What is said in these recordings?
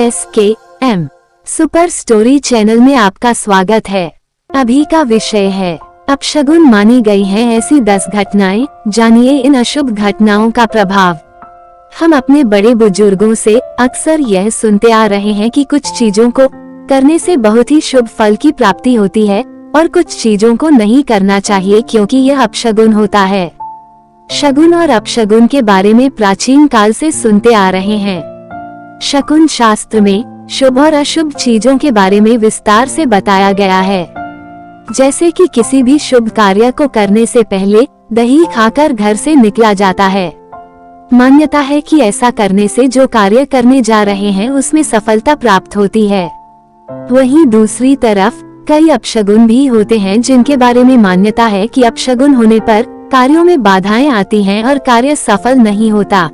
SKM super story channel में आपका स्वागत है। अभी का विषय है अपशगुन मानी गई हैं ऐसी 10 घटनाएं। जानिए इन अशुभ घटनाओं का प्रभाव। हम अपने बड़े बुजुर्गों से अक्सर यह सुनते आ रहे हैं कि कुछ चीजों को करने से बहुत ही शुभ फल की प्राप्ति होती है और कुछ चीजों को नहीं करना चाहिए क्योंकि यह अपशगुन होता है। शगुन और अपशगुन के बारे में प्राचीन काल से सुनते आ रहे हैं। शकुन शास्त्र में शुभ और अशुभ चीजों के बारे में विस्तार से बताया गया है। जैसे कि किसी भी शुभ कार्य को करने से पहले दही खाकर घर से निकला जाता है। मान्यता है कि ऐसा करने से जो कार्य करने जा रहे हैं उसमें सफलता प्राप्त होती है। वहीं दूसरी तरफ कई अपशगुन भी होते हैं जिनके बारे में मान्यता है कि अपशगुन होने पर कार्यों में बाधाएं आती हैं और कार्य सफल नहीं होता।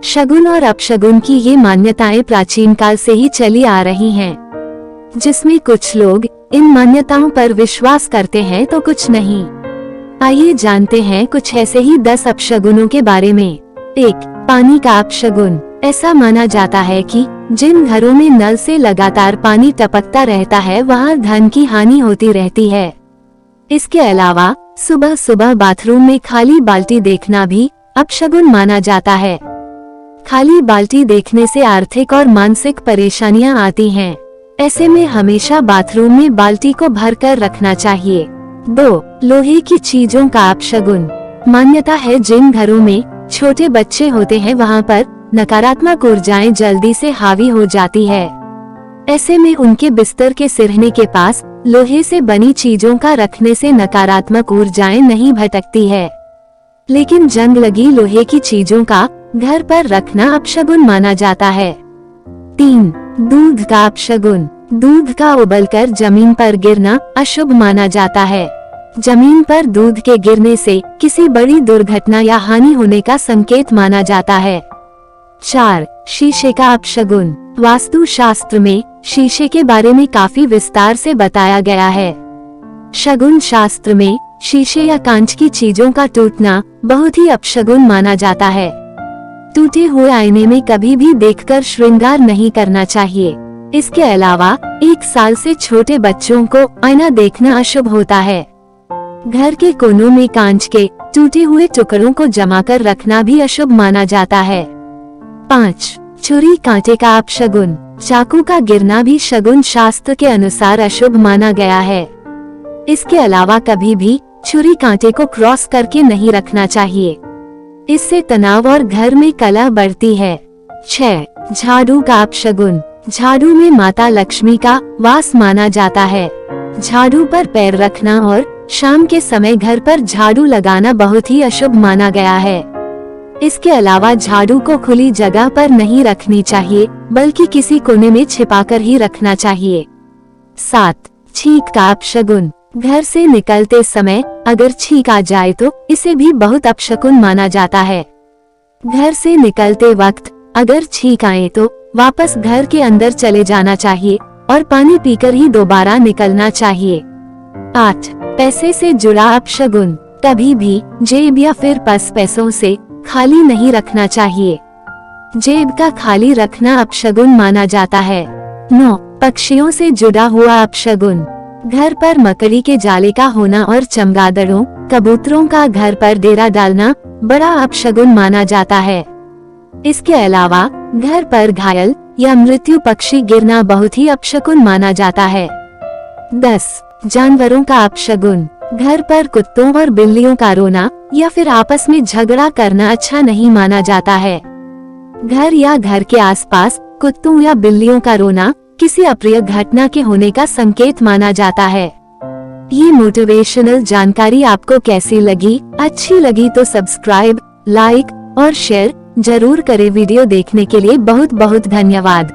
शगुन और अपशगुन की ये मान्यताएं प्राचीन काल से ही चली आ रही हैं, जिसमें कुछ लोग इन मान्यताओं पर विश्वास करते हैं तो कुछ नहीं। आइए जानते हैं कुछ ऐसे ही 10 अपशगुनों के बारे में। 1. पानी का अपशगुन। ऐसा माना जाता है कि जिन घरों में नल से लगातार पानी टपकता रहता है वहां धन की हानि होती रहती है। इसके अलावा सुबह सुबह बाथरूम में खाली बाल्टी देखना भी अपशगुन माना जाता है। खाली बाल्टी देखने से आर्थिक और मानसिक परेशानियां आती हैं। ऐसे में हमेशा बाथरूम में बाल्टी को भरकर रखना चाहिए। 2. लोहे की चीजों का अपशगुन। मान्यता है जिन घरों में छोटे बच्चे होते हैं वहां पर नकारात्मक ऊर्जाएं जल्दी से हावी हो जाती है। ऐसे में उनके बिस्तर के सिरहने के पास लोहे से बनी चीजों का रखने से नकारात्मक ऊर्जाएं नहीं भटकती है, लेकिन जंग लगी लोहे की चीजों का घर पर रखना अपशगुन माना जाता है। 3. दूध का अपशगुन। दूध का उबलकर जमीन पर गिरना अशुभ माना जाता है। जमीन पर दूध के गिरने से किसी बड़ी दुर्घटना या हानि होने का संकेत माना जाता है। 4. शीशे का अपशगुन। वास्तु शास्त्र में शीशे के बारे में काफी विस्तार से बताया गया है। शगुन शास्त्र में शीशे या कांच की चीजों का टूटना बहुत ही अपशगुन माना जाता है। टूटे हुए आईने में कभी भी देखकर श्रृंगार नहीं करना चाहिए। इसके अलावा 1 साल से छोटे बच्चों को आईना देखना अशुभ होता है। घर के कोनों में कांच के टूटे हुए टुकड़ों को जमा कर रखना भी अशुभ माना जाता है। 5. छुरी कांटे का अपशगुन। चाकू का गिरना भी शगुन शास्त्र के अनुसार अशुभ माना गया है। इसके अलावा कभी भी छुरी कांटे को क्रॉस करके नहीं रखना चाहिए, इससे तनाव और घर में कलह बढ़ती है। 6. झाड़ू का अपशगुन। झाड़ू में माता लक्ष्मी का वास माना जाता है। झाड़ू पर पैर रखना और शाम के समय घर पर झाड़ू लगाना बहुत ही अशुभ माना गया है। इसके अलावा झाड़ू को खुली जगह पर नहीं रखनी चाहिए बल्कि किसी कोने में छिपाकर ही रखना चाहिए। 7. छींक का अपशगुन। घर से निकलते समय अगर छींक आ जाए तो इसे भी बहुत अपशगुन माना जाता है। घर से निकलते वक्त अगर छींक आए तो वापस घर के अंदर चले जाना चाहिए और पानी पीकर ही दोबारा निकलना चाहिए। 8. पैसे से जुड़ा अपशगुन। कभी भी जेब या फिर पर्स पैसों से खाली नहीं रखना चाहिए। जेब का खाली रखना अपशगुन माना जाता है। 9. पक्षियों से जुड़ा हुआ अपशगुन। घर पर मकड़ी के जाले का होना और चमगादड़ों कबूतरों का घर पर डेरा डालना बड़ा अपशगुन माना जाता है। इसके अलावा घर पर घायल या मृत्यु पक्षी गिरना बहुत ही अपशगुन माना जाता है। 10. जानवरों का अपशगुन। घर पर कुत्तों और बिल्लियों का रोना या फिर आपस में झगड़ा करना अच्छा नहीं माना जाता है। घर या घर के आसपास कुत्तों या बिल्लियों का रोना किसी अप्रिय घटना के होने का संकेत माना जाता है। ये मोटिवेशनल जानकारी आपको कैसी लगी? अच्छी लगी तो सब्सक्राइब, लाइक और शेयर जरूर करें। वीडियो देखने के लिए बहुत बहुत धन्यवाद।